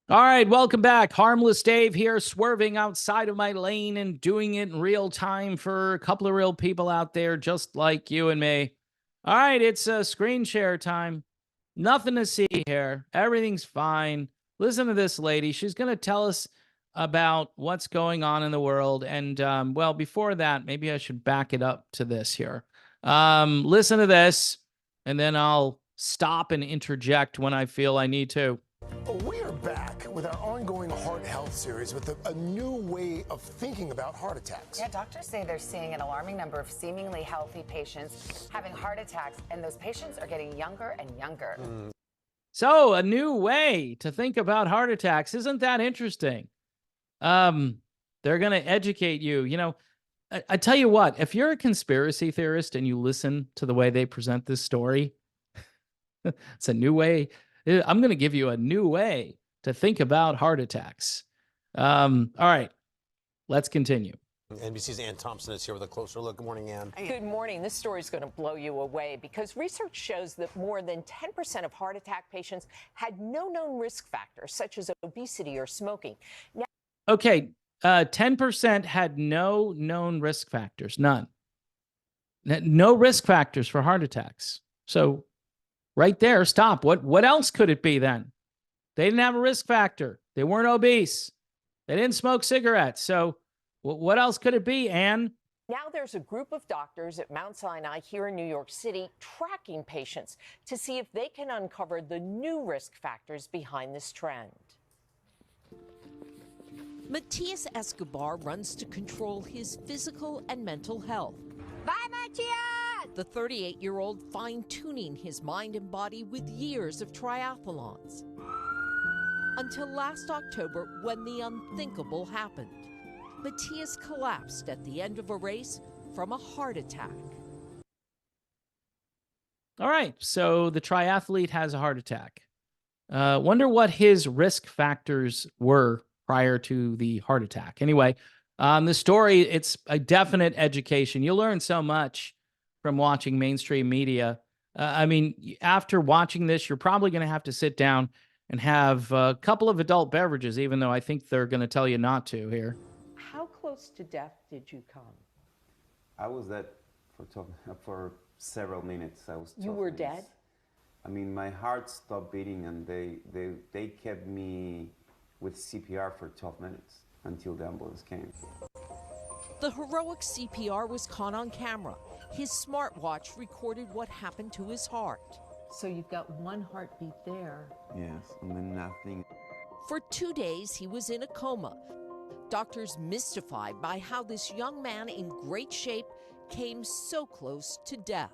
All right, welcome back. Harmless Dave here, swerving outside of my lane and doing it in real time for a couple of real people out there just like you and me. All right, it's screen share time. Nothing to see here. Everything's fine. Listen to this lady. She's going to tell us about what's going on in the world. And, well, before that, maybe I should back it up to this here. Listen to this, and then I'll stop and interject when I feel I need to. We are back with our ongoing heart health series with a new way of thinking about heart attacks. Yeah, doctors say they're seeing an alarming number of seemingly healthy patients having heart attacks, and those patients are getting younger and younger. So, a new way to think about heart attacks. Isn't that interesting? They're going to educate you. I tell you what, if you're a conspiracy theorist and you listen to the way they present this story, it's a new way. I'm going to give you a new way to think about heart attacks. All right, let's continue. NBC's Ann Thompson is here with a closer look. Good morning, Ann. Good morning. This story is going to blow you away because research shows that more than 10% of heart attack patients had no known risk factors, such as obesity or smoking. Now, okay, 10% had no known risk factors, none. No risk factors for heart attacks. So right there, stop. What else could it be then? They didn't have a risk factor. They weren't obese. They didn't smoke cigarettes. So what else could it be, Ann? Now there's a group of doctors at Mount Sinai here in New York City tracking patients to see if they can uncover the new risk factors behind this trend. Matias Escobar runs to control his physical and mental health. Bye, Matias! The 38-year-old fine-tuning his mind and body with years of triathlons. Until last October, when the unthinkable happened. Matias collapsed at the end of a race from a heart attack. All right, so the triathlete has a heart attack. Wonder what his risk factors were prior to the heart attack. Anyway, the story, it's a definite education. You'll learn so much from watching mainstream media. I mean, after watching this, you're probably going to have to sit down and have a couple of adult beverages, even though I think they're going to tell you not to here. How close to death did you come? I was dead for several minutes. I was. You were dead? I mean, my heart stopped beating, and they kept me with CPR for 12 minutes until the ambulance came. The heroic CPR was caught on camera. His smartwatch recorded what happened to his heart. So you've got one heartbeat there. Yes, and then nothing. For 2 days, he was in a coma. Doctors mystified by how this young man in great shape came so close to death.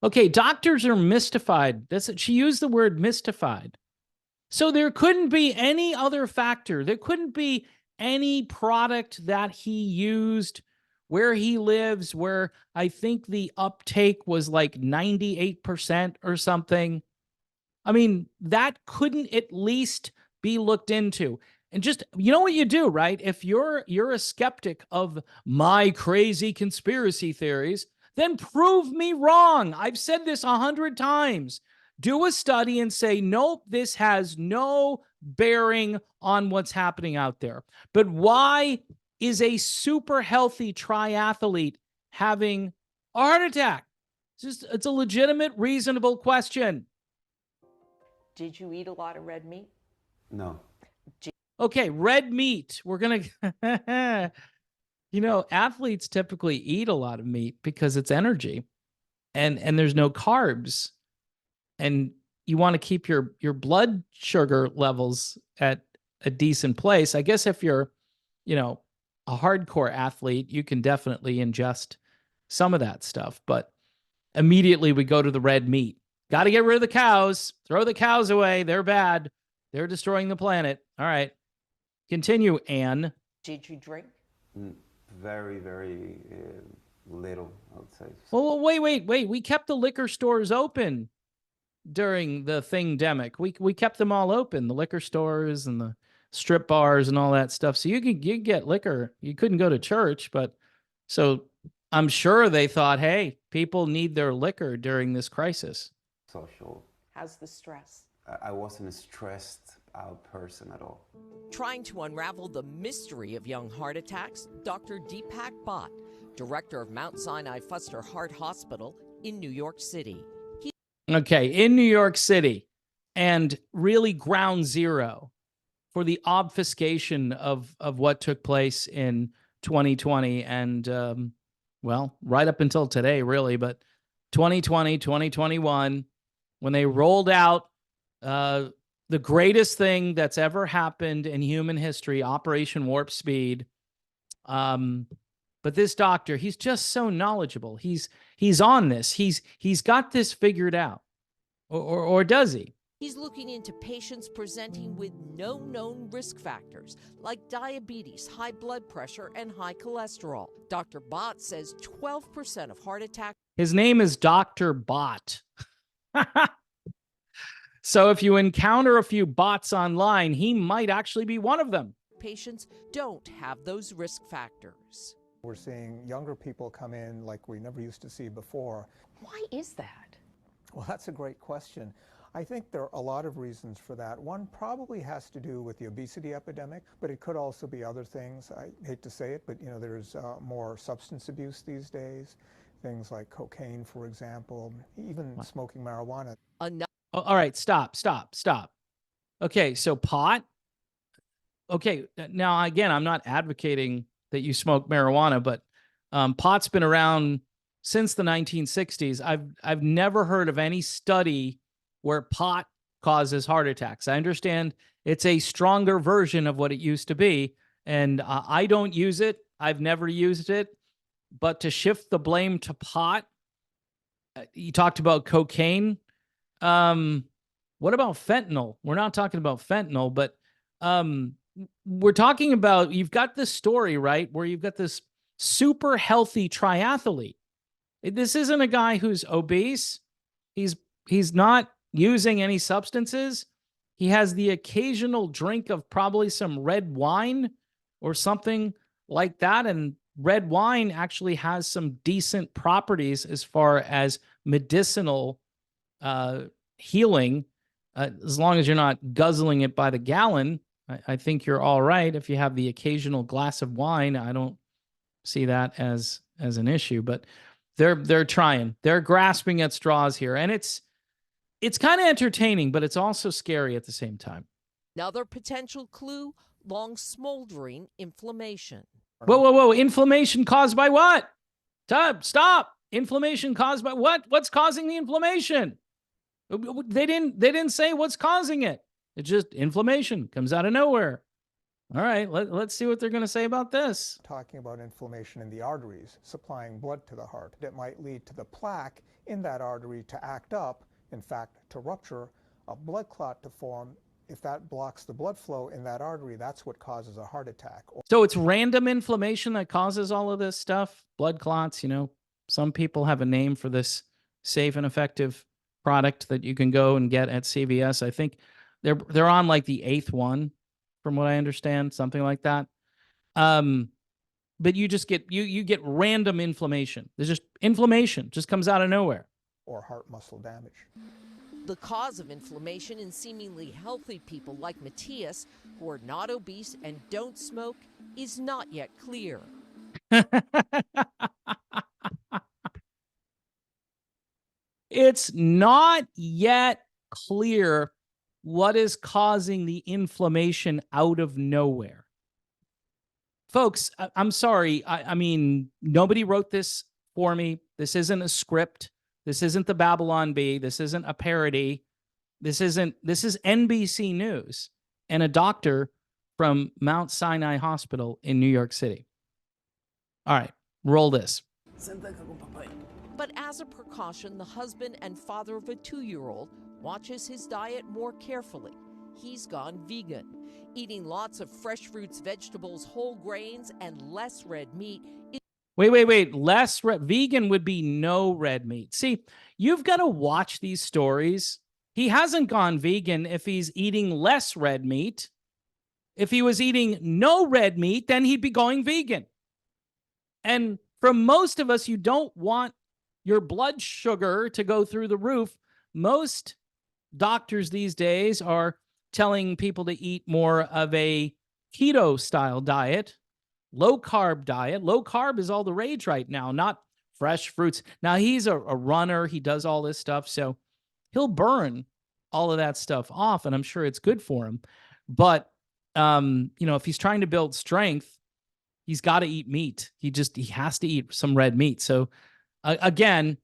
Okay, doctors are mystified. She used the word mystified. So there couldn't be any other factor. There couldn't be any product that he used where he lives, where I think the uptake was like 98% or something. I mean, that couldn't at least be looked into. And just, you know what you do, right? If you're a skeptic of my crazy conspiracy theories, then prove me wrong. I've said this 100 times. Do a study and say, nope, this has no bearing on what's happening out there. But why is a super healthy triathlete having a heart attack? It's a legitimate, reasonable question. Did you eat a lot of red meat? No. Okay, red meat. We're going to, athletes typically eat a lot of meat because it's energy and there's no carbs. And you want to keep your blood sugar levels at a decent place. I guess if you're, a hardcore athlete, you can definitely ingest some of that stuff. But immediately we go to the red meat. Got to get rid of the cows. Throw the cows away. They're bad. They're destroying the planet. All right. Continue, Ann. Did you drink? Very, very little, I would say. Well, wait. We kept the liquor stores open during the thing-demic. We kept them all open, the liquor stores and the strip bars and all that stuff. So you could get liquor. You couldn't go to church, but so I'm sure they thought, hey, people need their liquor during this crisis. Social. How's the stress? I wasn't stressed out person at all. Trying to unravel the mystery of young heart attacks, Dr. Deepak Bhatt, director of Mount Sinai Fuster Heart Hospital in New York City. Okay, in New York City, and really ground zero for the obfuscation of what took place in 2020 and, well, right up until today, really, but 2020, 2021, when they rolled out the greatest thing that's ever happened in human history, Operation Warp Speed. But this doctor, he's just so knowledgeable. He's on this. He's got this figured out. Or does he? He's looking into patients presenting with no known risk factors like diabetes, high blood pressure, and high cholesterol. Dr. Bhatt says 12% of heart attacks. His name is Dr. Bot. So if you encounter a few bots online, he might actually be one of them. Patients don't have those risk factors. We're seeing younger people come in like we never used to see before. Why is that? Well, that's a great question. I think there are a lot of reasons for that. One probably has to do with the obesity epidemic, but it could also be other things. I hate to say it, but there's more substance abuse these days. Things like cocaine, for example, even smoking marijuana. All right, stop. Okay, so pot. Okay, now again, I'm not advocating that you smoke marijuana, but pot's been around since the 1960s. I've never heard of any study where pot causes heart attacks. I understand it's a stronger version of what it used to be, and I don't use it. I've never used it, but to shift the blame to pot, you talked about cocaine. What about fentanyl? We're not talking about fentanyl, but we're talking about, you've got this story, right, where you've got this super healthy triathlete. This isn't a guy who's obese. He's not using any substances. He has the occasional drink of probably some red wine or something like that. And red wine actually has some decent properties as far as medicinal healing. As long as you're not guzzling it by the gallon, I think you're all right. If you have the occasional glass of wine, I don't see that as an issue. But they're trying. They're grasping at straws here, and it's kind of entertaining, but it's also scary at the same time. Another potential clue: long smoldering inflammation. Whoa! Inflammation caused by what? Stop! Inflammation caused by what? What's causing the inflammation? They didn't say what's causing it. It's just inflammation comes out of nowhere. All right, let's see what they're going to say about this. Talking about inflammation in the arteries, supplying blood to the heart. It might lead to the plaque in that artery to act up, in fact, to rupture, a blood clot to form. If that blocks the blood flow in that artery, that's what causes a heart attack. So it's random inflammation that causes all of this stuff? Blood clots, some people have a name for this safe and effective product that you can go and get at CVS. I think they're on like the 8th one, from what I understand, something like that. But you just get you get random inflammation. There's just inflammation, just comes out of nowhere. Or heart muscle damage. The cause of inflammation in seemingly healthy people like Matthias, who are not obese and don't smoke, is not yet clear. It's not yet clear what is causing the inflammation out of nowhere. Folks, I'm sorry. I mean, nobody wrote this for me. This isn't a script. This isn't the Babylon Bee. This isn't a parody. This is NBC News and a doctor from Mount Sinai Hospital in New York City. All right, roll this. But as a precaution, the husband and father of a 2-year-old watches his diet more carefully. He's gone vegan, eating lots of fresh fruits, vegetables, whole grains, and less red meat. Wait. Vegan would be no red meat. See, you've got to watch these stories. He hasn't gone vegan if he's eating less red meat. If he was eating no red meat, then he'd be going vegan. And for most of us, you don't want your blood sugar to go through the roof. Most doctors these days are telling people to eat more of a keto style diet, low carb diet. Low carb is all the rage right now, not fresh fruits. Now he's a runner. He does all this stuff. So he'll burn all of that stuff off, and I'm sure it's good for him. But, if he's trying to build strength, he's got to eat meat. He has to eat some red meat. So again,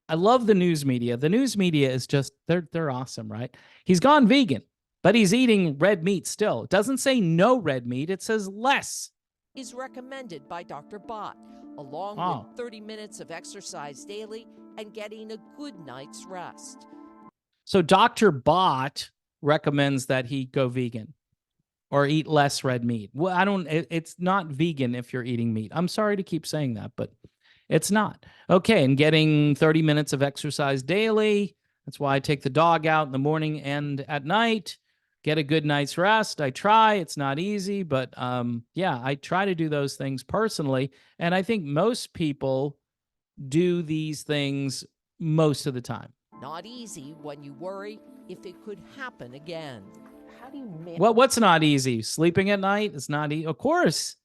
I love the news media. The news media is just, they're awesome, right? He's gone vegan, but he's eating red meat still. It doesn't say no red meat. It says less. Is recommended by Dr. Bott, along with 30 minutes of exercise daily and getting a good night's rest. So Dr. Bott recommends that he go vegan or eat less red meat. Well, it's not vegan if you're eating meat. I'm sorry to keep saying that, but it's not. Okay, and getting 30 minutes of exercise daily. That's why I take the dog out in the morning and at night. Get a good night's rest. I try. It's not easy, but I try to do those things personally. And I think most people do these things most of the time. Not easy when you worry if it could happen again. How do you manage? Well, what's not easy? Sleeping at night? It's not easy. Of course.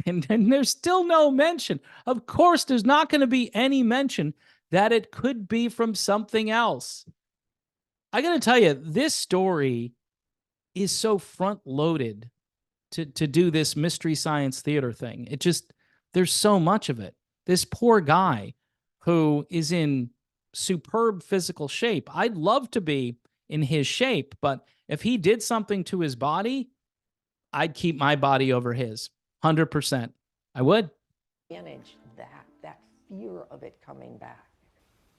And there's still no mention. Of course, there's not going to be any mention that it could be from something else. I got to tell you, this story is so front-loaded to do this Mystery Science Theater thing. There's so much of it. This poor guy who is in superb physical shape. I'd love to be in his shape, but if he did something to his body, I'd keep my body over his. 100%. I would. Manage that fear of it coming back.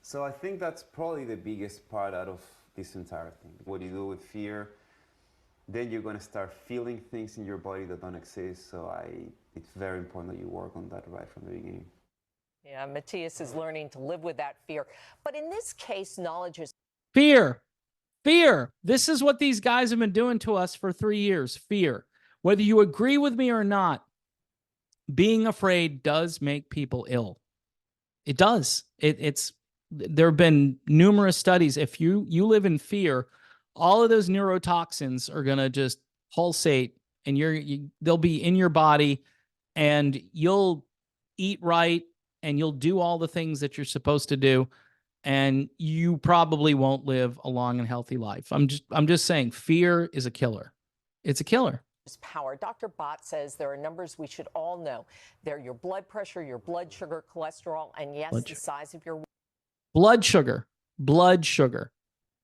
So I think that's probably the biggest part out of this entire thing. What you do with fear, then you're going to start feeling things in your body that don't exist. So it's very important that you work on that right from the beginning. Yeah, Matthias is learning to live with that fear. But in this case, knowledge is Fear. Fear. This is what these guys have been doing to us for 3 years. Fear. Whether you agree with me or not, being afraid does make people ill. It does. There have been numerous studies. If you live in fear, all of those neurotoxins are going to just pulsate, and they'll be in your body, and you'll eat right, and you'll do all the things that you're supposed to do, and you probably won't live a long and healthy life. I'm just saying, fear is a killer. It's a killer. power. Dr. Bott says there are numbers we should all know. They're your blood pressure, your blood sugar, cholesterol, and yes, the size of your blood sugar. Blood sugar.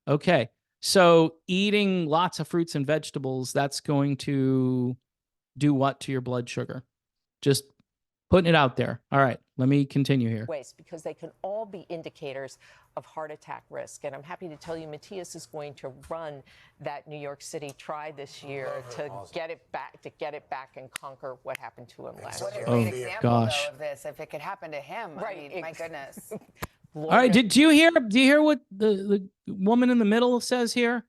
Okay. So eating lots of fruits and vegetables, that's going to do what to your blood sugar? Just putting it out there. All right, let me continue here. Ways, because they can all be indicators of heart attack risk. And I'm happy to tell you, Matthias is going to run that New York City Tri this year to get it back and conquer what happened to him last year. What a great example, though, of this. If it could happen to him, right? I mean, my goodness. All right, do you hear what the woman in the middle says here?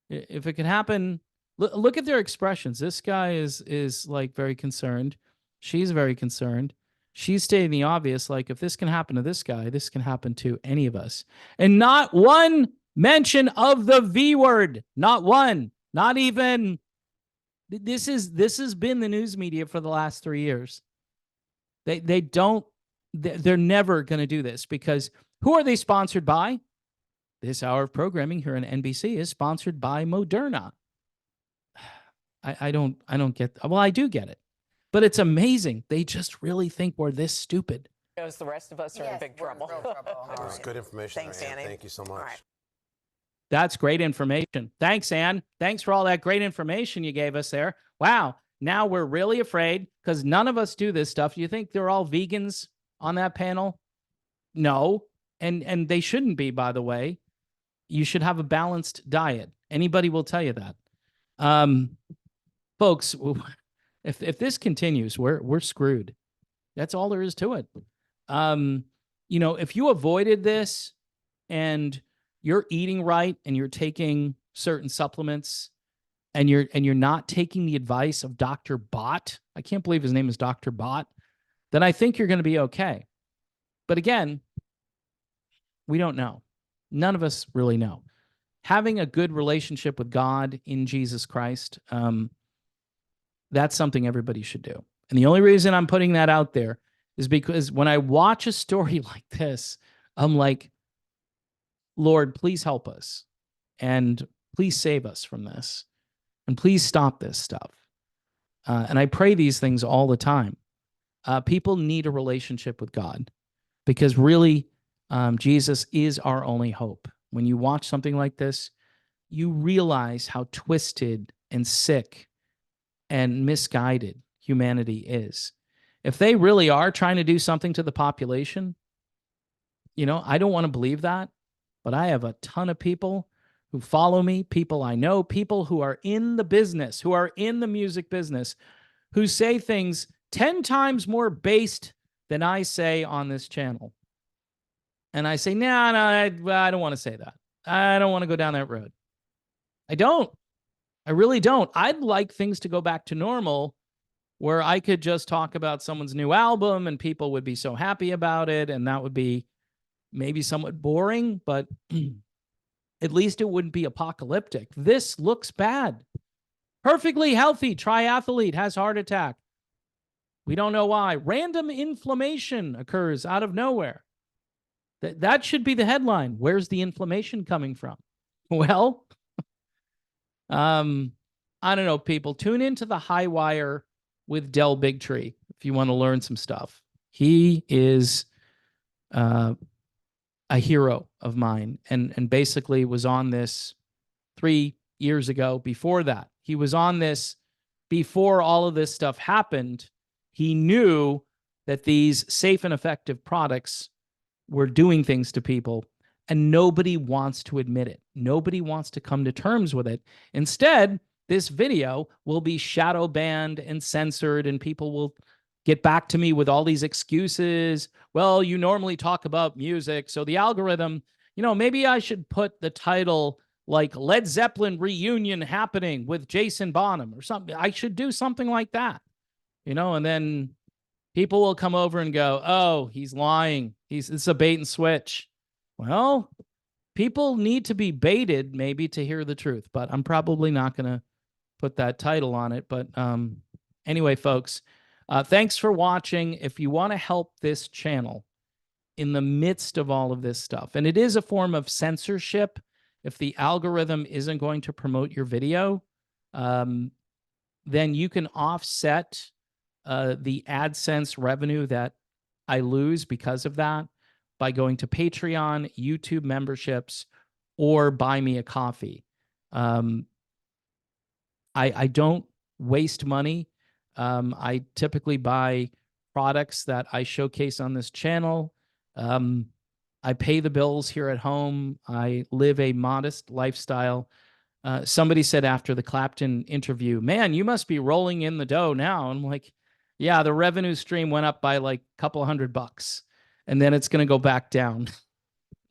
If it could happen, look at their expressions. This guy is like very concerned. She's very concerned. She's stating the obvious, like, if this can happen to this guy, this can happen to any of us. And not one mention of the V word. Not one. Not even. This has been the news media for the last 3 years. They're never going to do this, because who are they sponsored by? This hour of programming here on NBC is sponsored by Moderna. I don't get. Well, I do get it. But it's amazing. They just really think we're this stupid. Knows the rest of us are in big trouble. That was good information. Thanks, Ann. Annie. Thank you so much. Right. That's great information. Thanks, Ann. Thanks for all that great information you gave us there. Wow. Now we're really afraid because none of us do this stuff. You think they're all vegans on that panel? No. And they shouldn't be, by the way. You should have a balanced diet. Anybody will tell you that. Folks, if this continues, we're screwed. That's all there is to it. If you avoided this and you're eating right and you're taking certain supplements and you're not taking the advice of Dr. Bott, I can't believe his name is Dr. Bott, then I think you're going to be okay. But again, we don't know. None of us really know. having a good relationship with God in Jesus Christ, that's something everybody should do. And the only reason I'm putting that out there is because when I watch a story like this, I'm like, Lord, please help us. And please save us from this. And please stop this stuff. And I pray these things all the time. People need a relationship with God because really, Jesus is our only hope. When you watch something like this, you realize how twisted and sick and misguided humanity is. If they really are trying to do something to the population, I don't want to believe that, but I have a ton of people who follow me, people I know, people who are in the business, who are in the music business, who say things 10 times more based than I say on this channel. And I say, no, I don't want to say that. I don't want to go down that road. I don't. I really don't. I'd like things to go back to normal where I could just talk about someone's new album and people would be so happy about it. And that would be maybe somewhat boring, but at least it wouldn't be apocalyptic. This looks bad. Perfectly healthy triathlete has heart attack. We don't know why. Random inflammation occurs out of nowhere. That should be the headline. Where's the inflammation coming from? Well, I don't know, people. Tune into the High Wire with Del Bigtree if you want to learn some stuff. He is a hero of mine and basically was on this 3 years ago. Before that, he was on this before all of this stuff happened. He knew that these safe and effective products were doing things to people, and nobody wants to admit it. Nobody wants to come to terms with it. Instead, this video will be shadow banned and censored, and people will get back to me with all these excuses. Well, you normally talk about music, so the algorithm, maybe I should put the title like Led Zeppelin reunion happening with Jason Bonham or something. I should do something like that, and then people will come over and go, oh, he's lying. It's a bait and switch. Well, people need to be baited maybe to hear the truth, but I'm probably not going to put that title on it. But anyway, folks, thanks for watching. If you want to help this channel in the midst of all of this stuff, and it is a form of censorship, if the algorithm isn't going to promote your video, then you can offset the AdSense revenue that I lose because of that by going to Patreon, YouTube memberships, or buy me a coffee. I don't waste money. I typically buy products that I showcase on this channel. I pay the bills here at home. I live a modest lifestyle. Somebody said after the Clapton interview, man, you must be rolling in the dough now. I'm like, yeah, the revenue stream went up by like a couple $100, and then it's going to go back down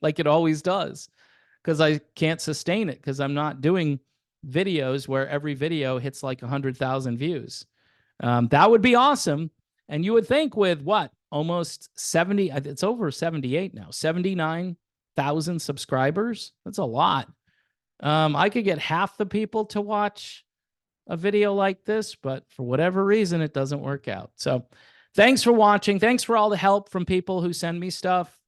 like it always does because I can't sustain it because I'm not doing videos where every video hits like 100,000 views. That would be awesome. And you would think with what? Almost 70, it's over 78 now, 79,000 subscribers. That's a lot. I could get half the people to watch a video like this, but for whatever reason, it doesn't work out. So thanks for watching. Thanks for all the help from people who send me stuff.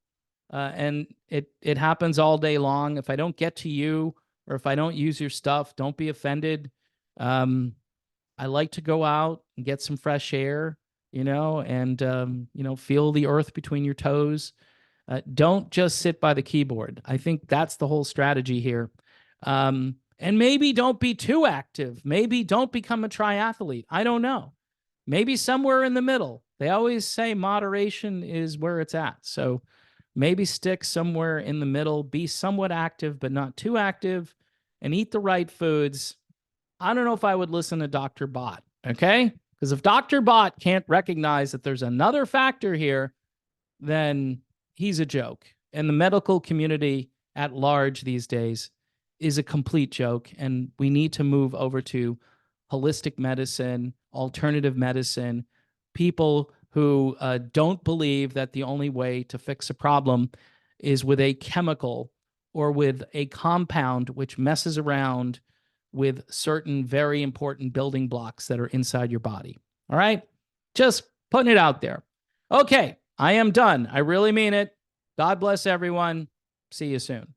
And it happens all day long. If I don't get to you or if I don't use your stuff, don't be offended. I like to go out and get some fresh air, and, feel the earth between your toes. Don't just sit by the keyboard. I think that's the whole strategy here. And maybe don't be too active. Maybe don't become a triathlete. I don't know. Maybe somewhere in the middle. They always say moderation is where it's at. So maybe stick somewhere in the middle. Be somewhat active, but not too active. And eat the right foods. I don't know if I would listen to Dr. Bot, okay? Because if Dr. Bot can't recognize that there's another factor here, then he's a joke. And the medical community at large these days is a complete joke, and we need to move over to holistic medicine, alternative medicine, people who don't believe that the only way to fix a problem is with a chemical or with a compound which messes around with certain very important building blocks that are inside your body. All right? Just putting it out there. Okay, I am done. I really mean it. God bless everyone. See you soon.